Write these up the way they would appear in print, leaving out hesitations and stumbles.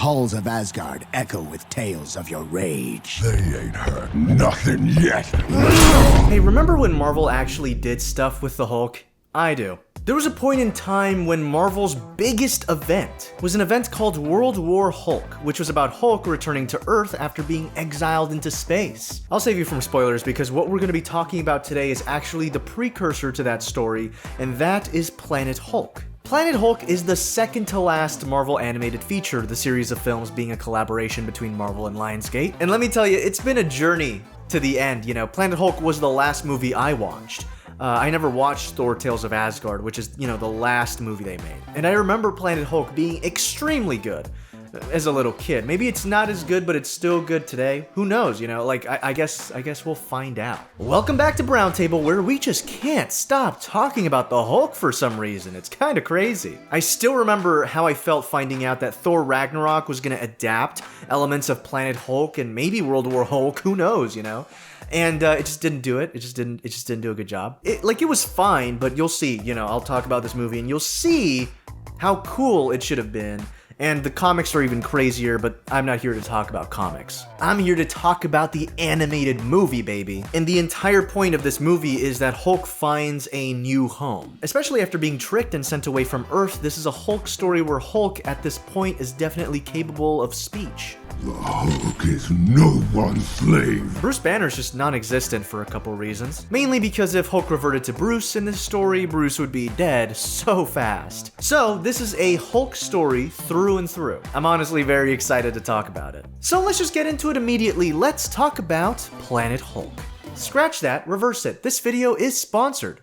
halls of Asgard echo with tales of your rage. They ain't heard nothing yet. Hey, remember when Marvel actually did stuff with the Hulk? I do. There was a point in time when Marvel's biggest event was an event called World War Hulk, which was about Hulk returning to Earth after being exiled into space. I'll save you from spoilers because what we're going to be talking about today is actually the precursor to that story, and that is Planet Hulk. Planet Hulk is the second to last Marvel animated feature, the series of films being a collaboration between Marvel and Lionsgate. And let me tell you, it's been a journey to the end. You know, Planet Hulk was the last movie I watched. I never watched Thor Tales of Asgard, which is, the last movie they made. And I remember Planet Hulk being extremely good as a little kid. Maybe it's not as good, but it's still good today. Who knows, I guess we'll find out. Welcome back to Browntable, where we just can't stop talking about the Hulk for some reason. It's kind of crazy. I still remember how I felt finding out that Thor Ragnarok was going to adapt elements of Planet Hulk and maybe World War Hulk, who knows, And it just didn't do it. It just didn't do a good job. It was fine, but you'll see, I'll talk about this movie and you'll see how cool it should have been. And the comics are even crazier, but I'm not here to talk about comics. I'm here to talk about the animated movie, baby. And the entire point of this movie is that Hulk finds a new home. Especially after being tricked and sent away from Earth, this is a Hulk story where Hulk at this point is definitely capable of speech. The Hulk is no one's slave. Bruce Banner's just non-existent for a couple reasons. Mainly because if Hulk reverted to Bruce in this story, Bruce would be dead so fast. So this is a Hulk story through and through. I'm honestly very excited to talk about it. So let's just get into it immediately. Let's talk about Planet Hulk. Scratch that, reverse it. This video is sponsored.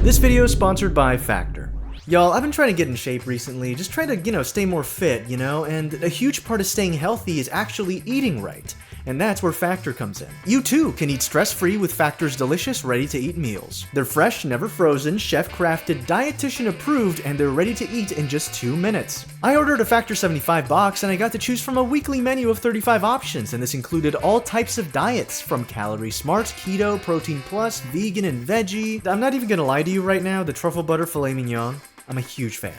This video is sponsored by Factor. Y'all, I've been trying to get in shape recently, just trying to, stay more fit, and a huge part of staying healthy is actually eating right. And that's where Factor comes in. You too can eat stress-free with Factor's delicious, ready-to-eat meals. They're fresh, never frozen, chef-crafted, dietitian-approved, and they're ready to eat in just 2 minutes. I ordered a Factor 75 box, and I got to choose from a weekly menu of 35 options, and this included all types of diets, from Calorie Smart, Keto, Protein Plus, Vegan, and Veggie. I'm not even gonna lie to you right now, the truffle butter filet mignon, I'm a huge fan.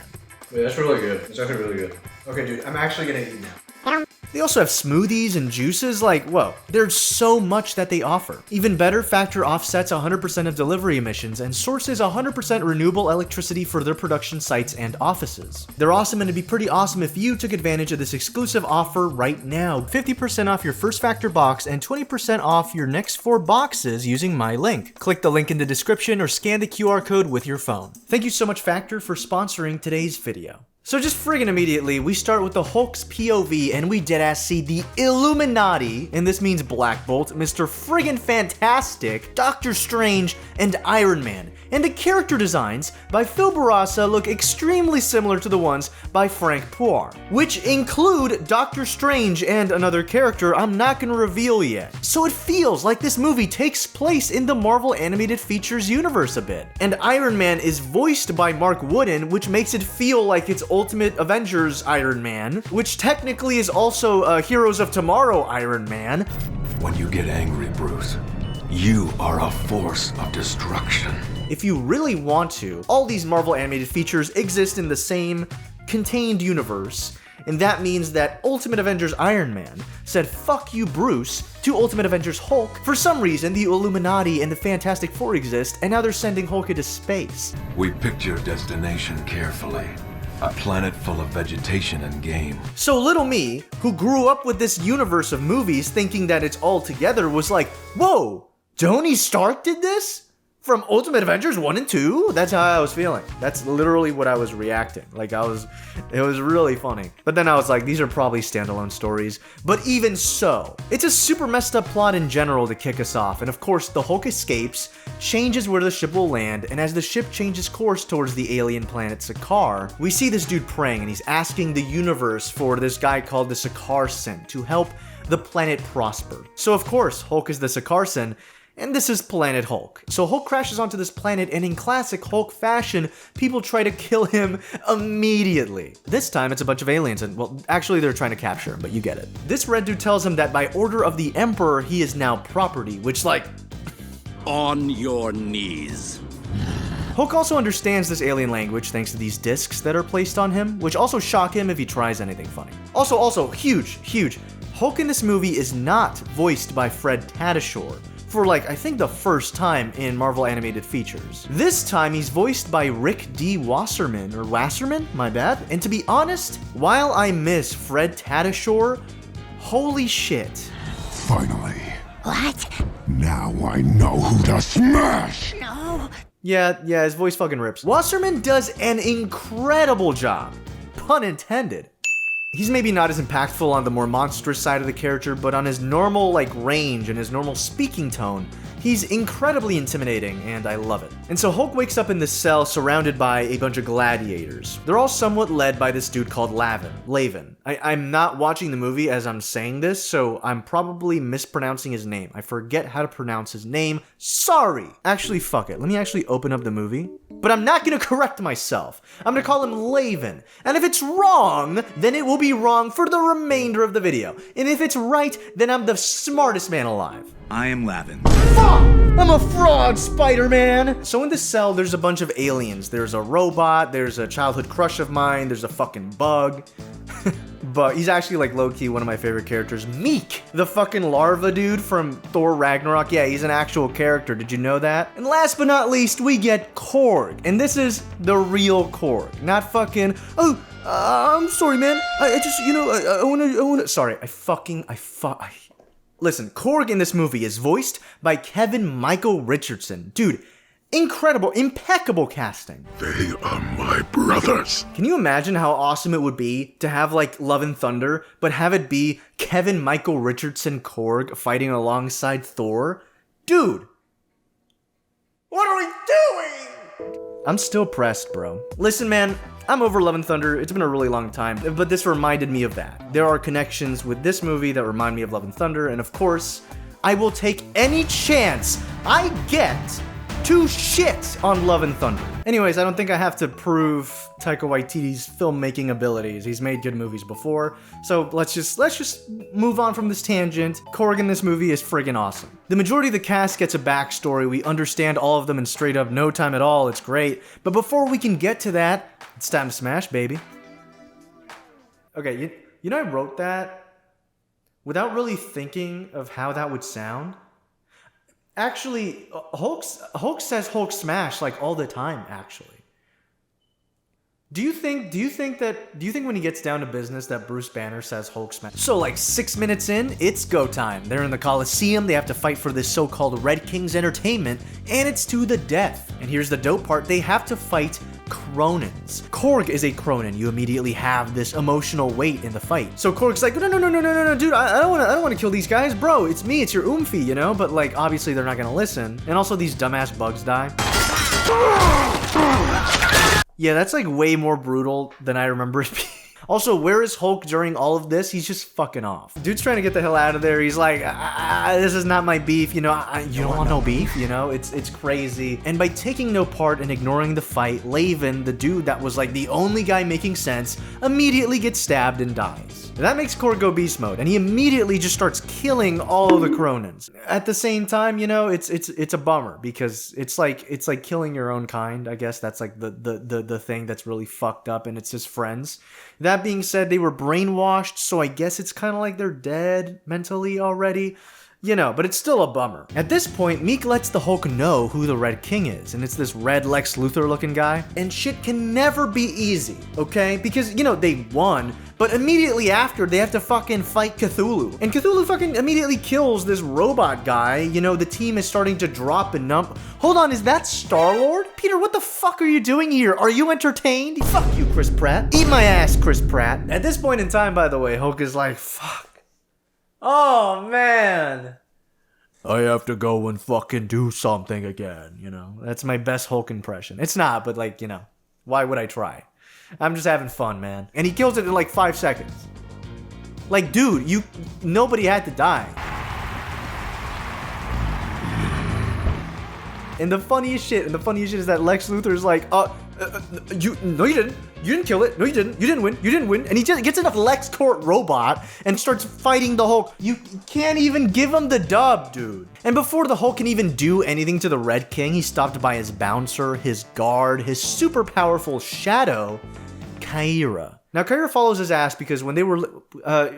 Yeah, that's really good. It's actually really good. Okay, dude, I'm actually gonna eat now. They also have smoothies and juices, whoa, there's so much that they offer. Even better, Factor offsets 100% of delivery emissions and sources 100% renewable electricity for their production sites and offices. They're awesome, and it'd be pretty awesome if you took advantage of this exclusive offer right now. 50% off your first Factor box and 20% off your next 4 boxes using my link. Click the link in the description or scan the QR code with your phone. Thank you so much, Factor, for sponsoring today's video. So just friggin' immediately, we start with the Hulk's POV and we deadass see the Illuminati, and this means Black Bolt, Mr. Friggin' Fantastic, Doctor Strange, and Iron Man. And the character designs by Phil Barassa look extremely similar to the ones by Frank Poir, which include Doctor Strange and another character I'm not gonna reveal yet. So it feels like this movie takes place in the Marvel Animated Features universe a bit. And Iron Man is voiced by Mark Wooden, which makes it feel like it's Ultimate Avengers Iron Man, which technically is also Heroes of Tomorrow Iron Man. When you get angry, Bruce, you are a force of destruction. If you really want to, all these Marvel Animated Features exist in the same contained universe, and that means that Ultimate Avengers Iron Man said fuck you Bruce to Ultimate Avengers Hulk. For some reason, the Illuminati and the Fantastic Four exist, and now they're sending Hulk into space. We picked your destination carefully. A planet full of vegetation and game. So little me, who grew up with this universe of movies thinking that it's all together, was like, whoa, Tony Stark did this? From Ultimate Avengers 1 and 2? That's how I was feeling. That's literally what I was reacting. It was really funny. But then I was like, these are probably standalone stories. But even so, it's a super messed up plot in general to kick us off. And of course, the Hulk escapes, changes where the ship will land, and as the ship changes course towards the alien planet Sakaar, we see this dude praying, and he's asking the universe for this guy called the Sakaar to help the planet prosper. So of course, Hulk is the Sakaar, and this is Planet Hulk. So Hulk crashes onto this planet, and in classic Hulk fashion, people try to kill him immediately. This time it's a bunch of aliens, and well, actually they're trying to capture him, but you get it. This red dude tells him that by order of the Emperor, he is now property, which On your knees. Hulk also understands this alien language thanks to these discs that are placed on him, which also shock him if he tries anything funny. Also, huge. Hulk in this movie is not voiced by Fred Tatasciore for like, I think the first time in Marvel animated features. This time he's voiced by Rick D. Wasserman, my bad. And to be honest, while I miss Fred Tatasciore, holy shit. Finally. What? Now I know who to smash! No. Yeah, his voice fucking rips. Wasserman does an incredible job. Pun intended. He's maybe not as impactful on the more monstrous side of the character, but on his normal, like, range and his normal speaking tone, he's incredibly intimidating, and I love it. And so Hulk wakes up in this cell surrounded by a bunch of gladiators. They're all somewhat led by this dude called Laven. I'm not watching the movie as I'm saying this, so I'm probably mispronouncing his name. I forget how to pronounce his name. Sorry! Actually, fuck it. Let me actually open up the movie. But I'm not gonna correct myself. I'm gonna call him Laven. And if it's wrong, then it will be wrong for the remainder of the video. And if it's right, then I'm the smartest man alive. I am Lavin. Fuck! I'm a fraud, Spider-Man! So in this cell, there's a bunch of aliens. There's a robot, there's a childhood crush of mine, there's a fucking bug. But he's actually like low-key one of my favorite characters. Meek, the fucking larva dude from Thor Ragnarok. Yeah, he's an actual character. Did you know that? And last but not least, we get Korg. And this is the real Korg. Not fucking, I'm sorry, man. I just, I wanna, sorry. Listen, Korg in this movie is voiced by Kevin Michael Richardson. Dude, incredible, impeccable casting. They are my brothers. Can you imagine how awesome it would be to have like Love and Thunder, but have it be Kevin Michael Richardson Korg fighting alongside Thor? Dude, what are we doing? I'm still pressed, bro. Listen, man, I'm over Love and Thunder. It's been a really long time, but this reminded me of that. There are connections with this movie that remind me of Love and Thunder, and of course, I will take any chance I get to shit on Love and Thunder. Anyways, I don't think I have to prove Taika Waititi's filmmaking abilities. He's made good movies before, so let's just move on from this tangent. Korg in this movie is friggin' awesome. The majority of the cast gets a backstory. We understand all of them in straight up no time at all. It's great. But before we can get to that, it's time to smash, baby. Okay, you know I wrote that without really thinking of how that would sound. Actually, Hulk says Hulk smash like all the time, actually. Do you think when he gets down to business that Bruce Banner says Hulk smash? So like 6 minutes in, it's go time. They're in the Coliseum, they have to fight for this so-called Red King's entertainment, and it's to the death. And here's the dope part, they have to fight Kronins. Korg is a Kronin. You immediately have this emotional weight in the fight. So Korg's like, no, dude, I don't want to kill these guys, bro. It's me, it's your Oomphy, you know? But like, obviously they're not gonna listen. And also these dumbass bugs die. Yeah, that's like way more brutal than I remember it being. Also, where is Hulk during all of this? He's just fucking off. Dude's trying to get the hell out of there. He's like, this is not my beef, you know, you don't want no beef, you know? It's crazy. And by taking no part and ignoring the fight, Laven, the dude that was like the only guy making sense, immediately gets stabbed and dies. That makes Korg go beast mode, and he immediately just starts killing all of the Kronins. At the same time, you know, it's a bummer because it's like killing your own kind. I guess that's like the thing that's really fucked up, and it's his friends. That being said, they were brainwashed, so I guess it's kind of like they're dead mentally already. You know, but it's still a bummer. At this point, Meek lets the Hulk know who the Red King is, and it's this red Lex Luthor looking guy. And shit can never be easy, okay? Because, you know, they won, but immediately after, they have to fucking fight Cthulhu. And Cthulhu fucking immediately kills this robot guy. You know, the team is starting to drop and nump. Hold on, is that Star-Lord? Peter, what the fuck are you doing here? Are you entertained? Fuck you, Chris Pratt. Eat my ass, Chris Pratt. At this point in time, by the way, Hulk is like, fuck. Oh, man. I have to go and fucking do something again, you know? That's my best Hulk impression. It's not, but like, you know, why would I try? I'm just having fun, man. And he kills it in like 5 seconds. Like, dude, nobody had to die. And the funniest shit is that Lex Luthor's like, No, you didn't. You didn't kill it. No, you didn't. You didn't win. You didn't win. And he just gets enough LexCorp robot and starts fighting the Hulk. You can't even give him the dub, dude. And before the Hulk can even do anything to the Red King, he's stopped by his bouncer, his guard, his super powerful shadow, Kyra. Now, Kyra follows his ass because when they were,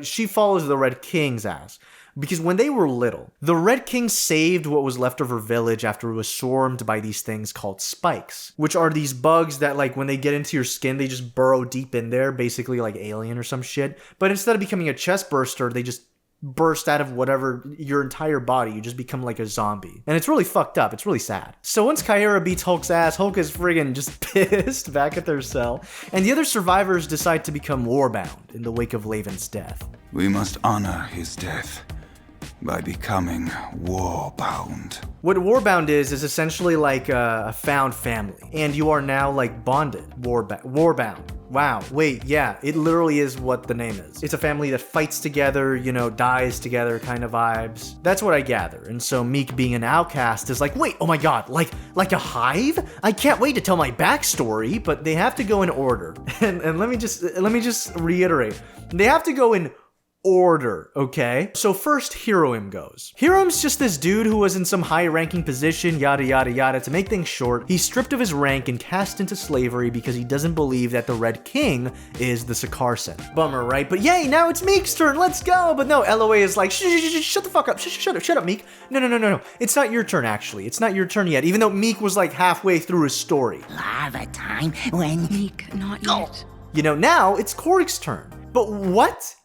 she follows the Red King's ass. Because when they were little, the Red King saved what was left of her village after it was swarmed by these things called spikes, which are these bugs that, like, when they get into your skin, they just burrow deep in there, basically like Alien or some shit. But instead of becoming a chest burster, they just burst out of whatever, your entire body. You just become like a zombie. And it's really fucked up. It's really sad. So once Kyra beats Hulk's ass, Hulk is friggin' just pissed back at their cell. And the other survivors decide to become warbound in the wake of Laven's death. We must honor his death by becoming warbound. What warbound is essentially like a found family. And you are now like bonded. Warbound. Wow. Wait, yeah, it literally is what the name is. It's a family that fights together, you know, dies together kind of vibes. That's what I gather. And so Meek being an outcast is like, wait, oh my god, like a hive? I can't wait to tell my backstory, but they have to go in order. And let me just reiterate. They have to go in order, okay? So first, Hiroim goes. Hiroim's just this dude who was in some high-ranking position, yada yada yada. To make things short, he's stripped of his rank and cast into slavery because he doesn't believe that the Red King is the Sakaar. Bummer, right? But yay, now it's Meek's turn, let's go! But no, LOA is like, shut the fuck up, shut up, Meek. No. It's not your turn, actually. It's not your turn yet, even though Meek was like halfway through his story. Lava time when... Meek, not yet. You know, now it's Korg's turn. But what?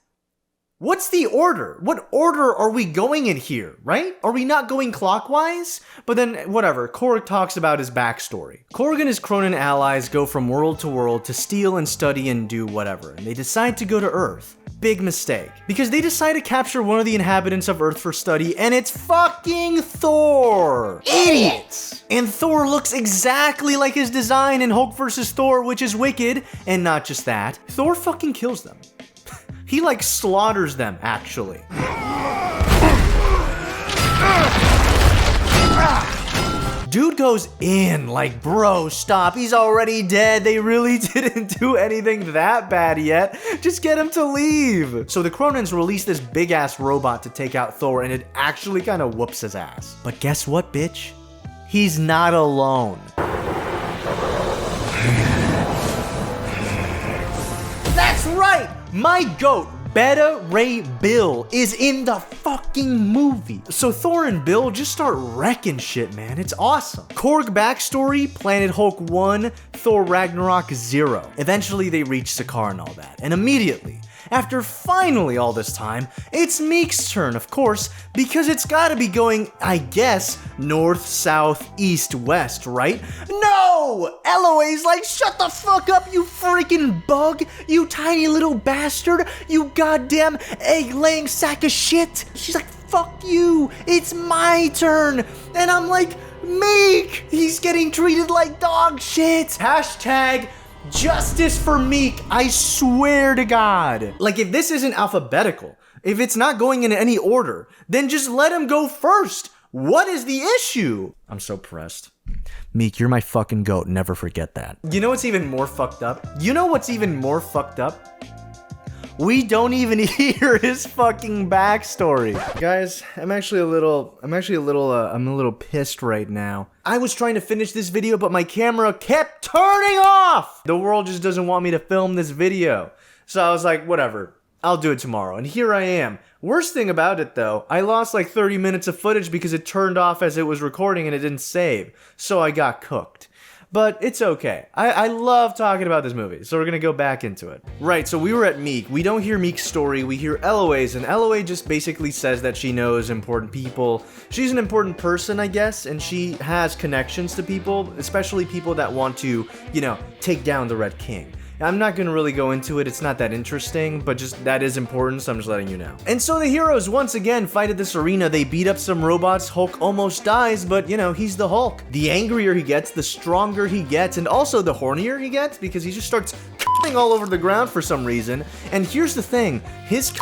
What's the order? What order are we going in here, right? Are we not going clockwise? But then, whatever, Korg talks about his backstory. Korg and his Kronan allies go from world to world to steal and study and do whatever, and they decide to go to Earth. Big mistake. Because they decide to capture one of the inhabitants of Earth for study, and it's fucking Thor! Idiots! And Thor looks exactly like his design in Hulk vs. Thor, which is wicked, and not just that, Thor fucking kills them. He like slaughters them, actually. Dude goes in like, bro, stop. He's already dead. They really didn't do anything that bad yet. Just get him to leave. So the Kronans release this big ass robot to take out Thor, and it actually kind of whoops his ass. But guess what, bitch? He's not alone. That's right! My goat, Beta Ray Bill, is in the fucking movie. So Thor and Bill just start wrecking shit, man. It's awesome. Korg backstory, Planet Hulk 1, Thor Ragnarok 0. Eventually they reach Sakaar and all that. And immediately, after finally all this time, it's Meek's turn, of course, because it's gotta be going, I guess, north, south, east, west, right? No! LOA's like, shut the fuck up, you freaking bug! You tiny little bastard! You goddamn egg-laying sack of shit! She's like, fuck you! It's my turn! And I'm like, Meek! He's getting treated like dog shit! Hashtag justice for Meek, I swear to God. Like, if this isn't alphabetical, if it's not going in any order, then just let him go first. What is the issue? I'm so pressed. Meek, you're my fucking goat. Never forget that. You know what's even more fucked up? We don't even hear his fucking backstory. Guys, I'm a little pissed right now. I was trying to finish this video, but my camera kept turning off! The world just doesn't want me to film this video. So I was like, whatever, I'll do it tomorrow. And here I am. Worst thing about it though, I lost like 30 minutes of footage because it turned off as it was recording and it didn't save. So I got cooked. But it's okay. I love talking about this movie, so we're gonna go back into it. Right, so we were at Meek. We don't hear Meek's story, we hear LOA's, and LOA just basically says that she knows important people. She's an important person, I guess, and she has connections to people, especially people that want to, you know, take down the Red King. I'm not gonna really go into it, it's not that interesting, but just that is important, so I'm just letting you know. And so the heroes once again fight at this arena, they beat up some robots, Hulk almost dies, but you know, he's the Hulk. The angrier he gets, the stronger he gets, and also the hornier he gets, because he just starts all over the ground for some reason. And here's the thing, his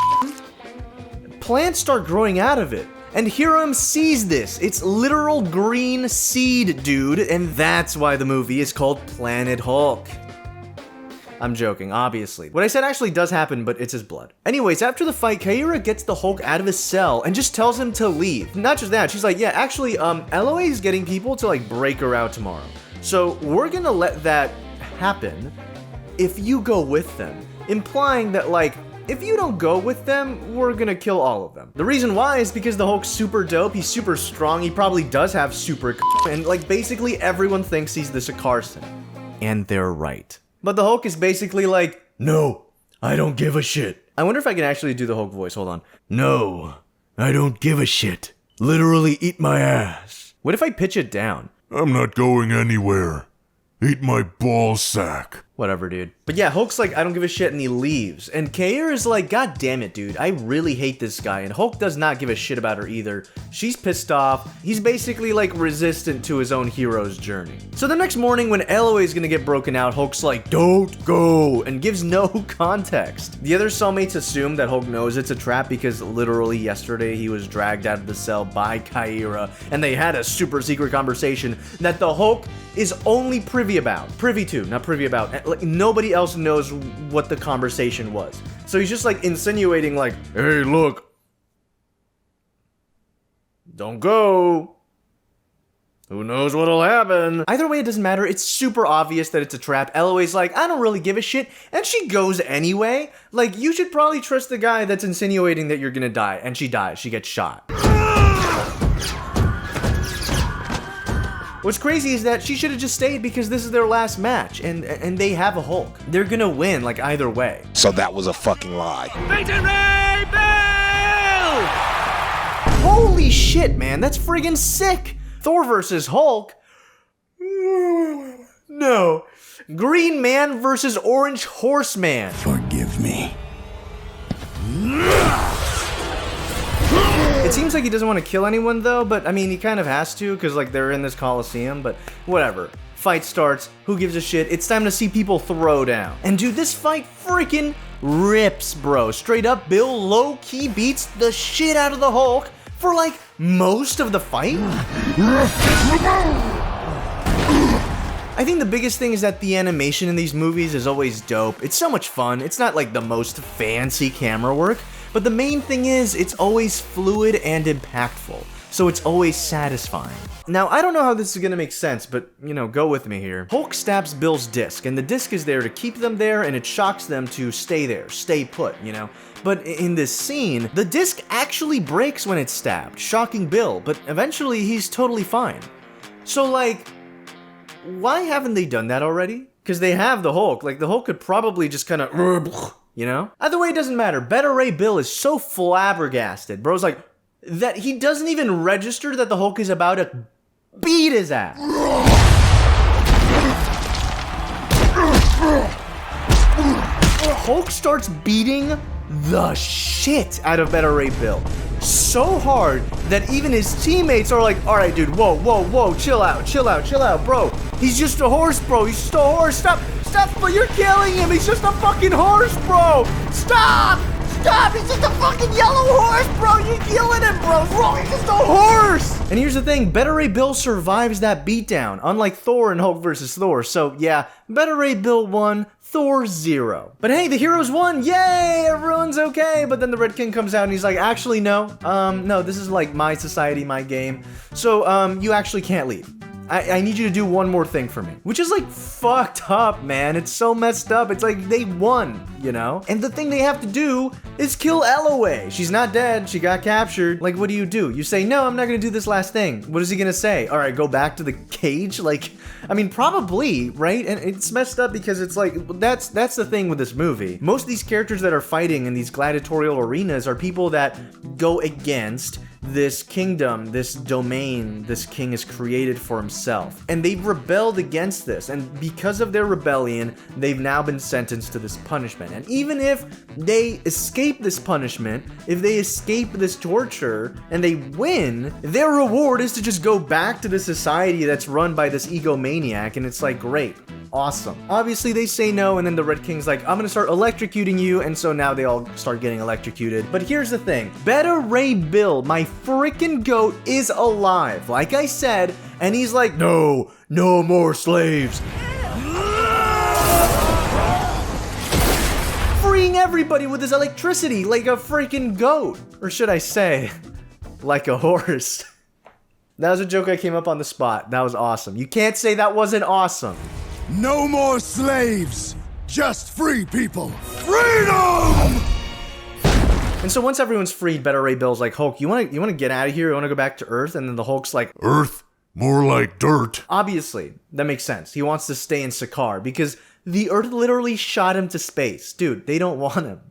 plants start growing out of it. And Hiram sees this. It's literal green seed, dude, and that's why the movie is called Planet Hulk. I'm joking, obviously. What I said actually does happen, but it's his blood. Anyways, after the fight, Kyra gets the Hulk out of his cell and just tells him to leave. Not just that, she's like, yeah, actually, Eloy is getting people to like break her out tomorrow. So we're gonna let that happen if you go with them. Implying that like, if you don't go with them, we're gonna kill all of them. The reason why is because the Hulk's super dope, he's super strong, he probably does have super and like basically everyone thinks he's the Sakarsson. And they're right. But the Hulk is basically like, no, I don't give a shit. I wonder if I can actually do the Hulk voice, hold on. No, I don't give a shit. Literally eat my ass. What if I pitch it down? I'm not going anywhere. Eat my ball sack. Whatever, dude. But yeah, Hulk's like, I don't give a shit, and he leaves. And Kair is like, God damn it, dude. I really hate this guy. And Hulk does not give a shit about her either. She's pissed off. He's basically like resistant to his own hero's journey. So the next morning when Eloy is gonna get broken out, Hulk's like, don't go, and gives no context. The other cellmates assume that Hulk knows it's a trap because literally yesterday he was dragged out of the cell by Kyra, and they had a super secret conversation that the Hulk is only privy to, not privy about. Like, nobody else knows what the conversation was. So he's just like insinuating like, hey, look, don't go. Who knows what'll happen? Either way, it doesn't matter. It's super obvious that it's a trap. Eloy's like, I don't really give a shit. And she goes anyway. Like, you should probably trust the guy that's insinuating that you're gonna die. And she dies. She gets shot. What's crazy is that she should have just stayed because this is their last match, and they have a Hulk. They're gonna win, like, either way. So that was a fucking lie. Holy shit, man, that's friggin' sick! Thor versus Hulk? No. Green Man versus Orange Horseman. Forgive me. It seems like he doesn't want to kill anyone though, but I mean, he kind of has to because like they're in this Coliseum, but whatever. Fight starts, who gives a shit? It's time to see people throw down. And dude, this fight freaking rips, bro. Straight up, Bill low-key beats the shit out of the Hulk for like most of the fight. I think the biggest thing is that the animation in these movies is always dope. It's so much fun. It's not like the most fancy camera work, but the main thing is it's always fluid and impactful, so it's always satisfying. Now, I don't know how this is gonna make sense, but, you know, go with me here. Hulk stabs Bill's disc, and the disc is there to keep them there, and it shocks them to stay there, stay put, you know? But in this scene, the disc actually breaks when it's stabbed, shocking Bill, but eventually he's totally fine. So, like, why haven't they done that already? Because they have the Hulk. Like, the Hulk could probably just kind of, you know? Either way, it doesn't matter. Beta Ray Bill is so flabbergasted. Bro's like, that he doesn't even register that the Hulk is about to beat his ass. Hulk starts beating the shit out of Beta Ray Bill. So hard that even his teammates are like, alright dude, whoa, chill out, bro. He's just a horse, bro. He's just a horse. Stop, bro. You're killing him. He's just a fucking horse, bro. Stop. He's just a fucking yellow horse, bro. You're killing him, bro. He's just a horse. And here's the thing. Beta Ray Bill survives that beatdown, unlike Thor and Hulk versus Thor. So yeah, Beta Ray Bill won, Thor 0. But hey, the heroes won. Yay, everyone's okay. But then the Red King comes out and he's like, actually, no, this is like my society, my game. So, you actually can't leave. I need you to do one more thing for me. Which is like fucked up, man. It's so messed up. It's like they won, you know? And the thing they have to do is kill Eloy. She's not dead. She got captured. Like, what do? You say, no, I'm not gonna do this last thing. What is he gonna say? All right, go back to the cage? Like, I mean, probably, right? And it's messed up because it's like, that's the thing with this movie. Most of these characters that are fighting in these gladiatorial arenas are people that go against this kingdom, this domain this king has created for himself. And they've rebelled against this, and because of their rebellion, they've now been sentenced to this punishment. And even if they escape this punishment, if they escape this torture, and they win, their reward is to just go back to the society that's run by this egomaniac, and it's like, great. Awesome. Obviously, they say no, and then the Red King's like, I'm gonna start electrocuting you, and so now they all start getting electrocuted. But here's the thing. Beta Ray Bill, my freaking goat, is alive, like I said, and he's like, no more slaves. Freeing everybody with his electricity like a freaking goat. Or should I say, like a horse. That was a joke I came up on the spot. That was awesome. You can't say that wasn't awesome. No more slaves! Just free people! Freedom! And so once everyone's freed, Beta Ray Bill's like, Hulk, you wanna get out of here? You wanna go back to Earth? And then the Hulk's like, Earth? More like dirt. obviously, that makes sense. He wants to stay in Sakaar because the Earth literally shot him to space. Dude, they don't want him.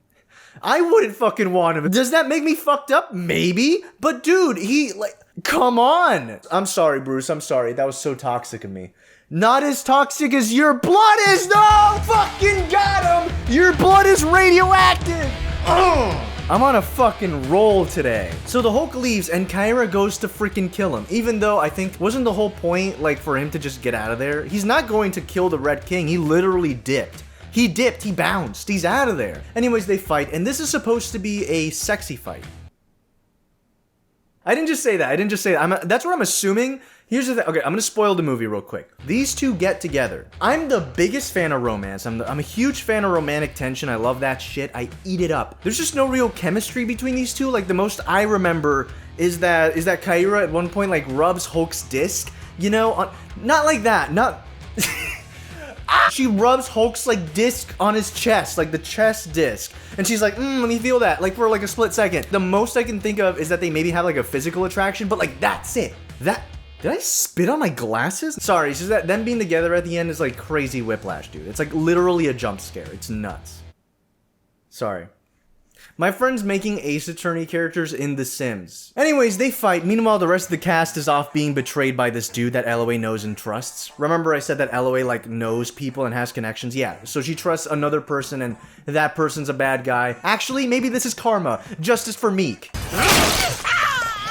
I wouldn't fucking want him. Does that make me fucked up? Maybe. But dude, come on. I'm sorry, Bruce. I'm sorry. That was so toxic of me. Not as toxic as your blood is. No! Fucking got him! Your blood is radioactive! Ugh. I'm on a fucking roll today. So the Hulk leaves and Kyra goes to freaking kill him. Even though I think, wasn't the whole point like for him to just get out of there? He's not going to kill the Red King. He literally dipped. He dipped, he bounced, he's out of there. Anyways, they fight, and this is supposed to be a sexy fight. I didn't just say that. That's what I'm assuming. Here's the thing. Okay, I'm gonna spoil the movie real quick. These two get together. I'm the biggest fan of romance. I'm a huge fan of romantic tension. I love that shit. I eat it up. There's just no real chemistry between these two. Like, the most I remember is that Kyra at one point, like, rubs Hulk's disc. You know, not like that. Not... She rubs Hulk's, like, disc on his chest, like the chest disc. And she's like, let me feel that, like, for, like, a split second. The most I can think of is that they maybe have, like, a physical attraction, but, like, that's it. Did I spit on my glasses? Sorry, it's just that them being together at the end is, like, crazy whiplash, dude. It's, like, literally a jump scare. It's nuts. Sorry. My friend's making Ace Attorney characters in The Sims. Anyways, they fight. Meanwhile, the rest of the cast is off being betrayed by this dude that LOA knows and trusts. Remember I said that LOA, like, knows people and has connections? Yeah, so she trusts another person and that person's a bad guy. Actually, maybe this is karma. Justice for Meek.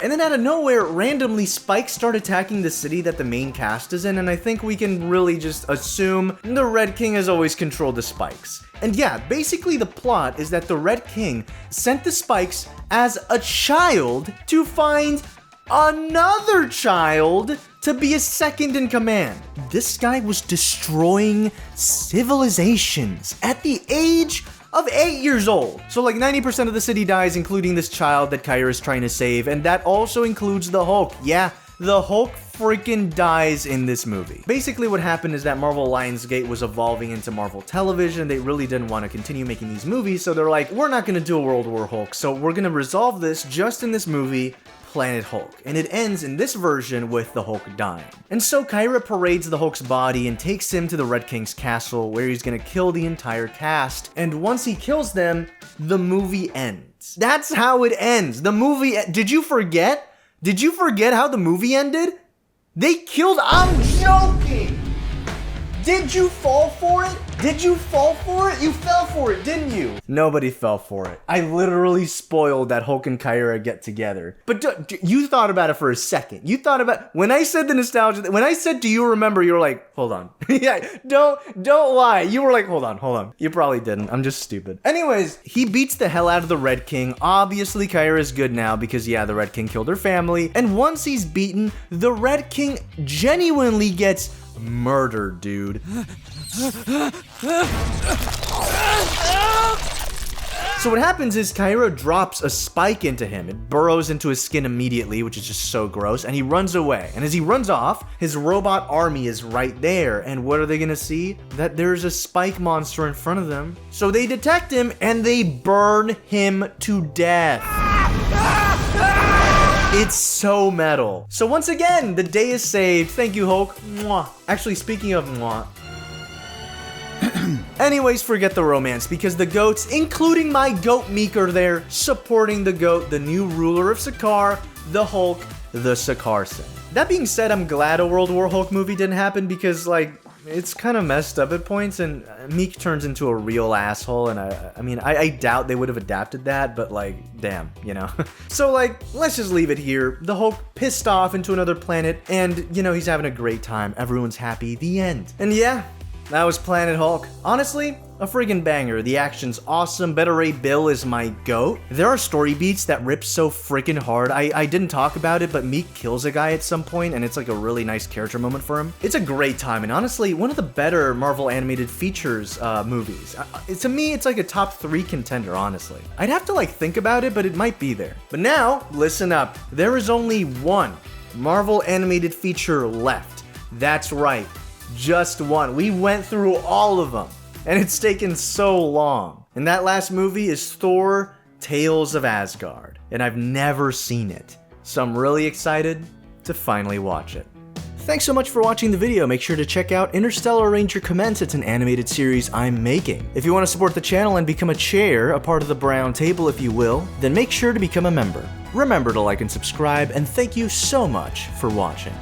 And then out of nowhere, randomly, spikes start attacking the city that the main cast is in, and I think we can really just assume the Red King has always controlled the spikes. And yeah, basically the plot is that the Red King sent the spikes as a child to find another child to be a second in command. This guy was destroying civilizations at the age of 8 years old. So like 90% of the city dies, including this child that Kyra is trying to save, and that also includes the Hulk. Yeah, the Hulk freaking dies in this movie. Basically what happened is that Marvel Lionsgate was evolving into Marvel Television. They really didn't want to continue making these movies, so they're like, we're not gonna do a World War Hulk, so we're gonna resolve this just in this movie, Planet Hulk. And it ends in this version with the Hulk dying. And so Kyra parades the Hulk's body and takes him to the Red King's castle, where he's gonna kill the entire cast. And once he kills them, the movie ends. That's how it ends. The movie, did you forget? Did you forget how the movie ended? They killed, I'm joking! Did you fall for it? Did you fall for it? You fell for it, didn't you? Nobody fell for it. I literally spoiled that Hulk and Kyra get together. But you thought about it for a second. You thought about, when I said the nostalgia, when I said, do you remember? You were like, hold on. Yeah, don't lie. You were like, hold on. You probably didn't. I'm just stupid. Anyways, he beats the hell out of the Red King. Obviously, Kyra is good now because, yeah, the Red King killed her family. And once he's beaten, the Red King genuinely gets murdered, dude. So what happens is Kyra drops a spike into him. It burrows into his skin immediately, which is just so gross, and he runs away. And as he runs off, his robot army is right there. And what are they gonna see? That there's a spike monster in front of them. So they detect him and they burn him to death. It's so metal. So once again, the day is saved. Thank you, Hulk. Mwah. Actually, speaking of mwah. Anyways, forget the romance, because the goats, including my goat Meek, are there supporting the goat, the new ruler of Sakaar, the Hulk, the Sakaarson. That being said, I'm glad a World War Hulk movie didn't happen, because, like, it's kind of messed up at points, and Meek turns into a real asshole, and I mean, I doubt they would have adapted that, but, like, damn, you know? So, like, let's just leave it here. The Hulk pissed off into another planet, and, you know, he's having a great time. Everyone's happy. The end. And yeah, that was Planet Hulk. Honestly, a friggin' banger. The action's awesome. Beta Ray Bill is my goat. There are story beats that rip so freaking hard. I didn't talk about it, but Meek kills a guy at some point, and it's like a really nice character moment for him. It's a great time, and honestly, one of the better Marvel animated features movies. To me, it's like a top 3 contender, honestly. I'd have to like think about it, but it might be there. But now, listen up. There is only one Marvel animated feature left. That's right, just one. We went through all of them, and it's taken so long. And that last movie is Thor: Tales of Asgard, and I've never seen it, so I'm really excited to finally watch it. Thanks so much for watching the video. Make sure to check out Interstellar Ranger Commence. It's an animated series I'm making. If you want to support the channel and become a chair, a part of the Browntable if you will, then make sure to become a member. Remember to like and subscribe, and thank you so much for watching.